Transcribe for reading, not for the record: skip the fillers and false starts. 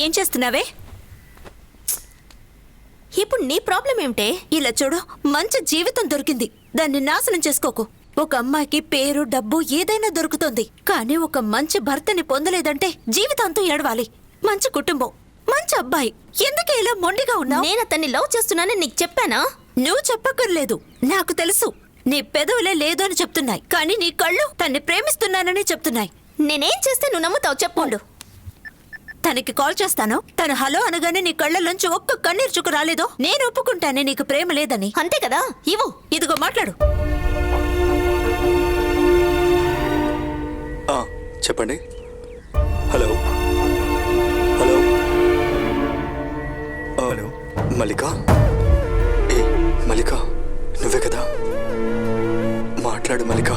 ఏం చేస్తున్నావే? ఇప్పుడు నీ ప్రాబ్లం ఏమిటే? ఇలా చూడు, మంచి జీవితం దొరికింది, దాన్ని నాశనం చేసుకోకు. ఒక అమ్మాయికి పేరు డబ్బు ఏదైనా దొరుకుతుంది, కానీ ఒక మంచి భర్తని పొందలేదంటే జీవితాంతం ఏడవాలి. మంచి కుటుంబం, మంచి అబ్బాయి, ఎందుకే ఇలా మొండిగా ఉన్నావు? నేను అతన్ని లవ్ చేస్తున్నానని నీకు చెప్పానా? నువ్వు చెప్పక్కర్లేదు, నాకు తెలుసు. నీ పెదవులే లేదు అని చెప్తున్నాయి, కానీ నీ కళ్ళు తన్ని ప్రేమిస్తున్నానని చెప్తున్నాయి. నేనేం చేస్తే నువ్వు నమ్ముతావు చెప్పుండు. తనకి కాల్ చేస్తాను. తను హలో అనగానే నీ కళ్ళలోంచి ఒక్క కన్నీరు చుక్క రాలేదో నేను ఒప్పుకుంటానే నీకు ప్రేమ లేదని. అంతే కదా, ఇవ్వు. ఇదిగో మాట్లాడు. చెప్పండి. హలో హలో హలో మల్లిక. ఏ మల్లిక, నువ్వే కదా? మాట్లాడు మల్లిక.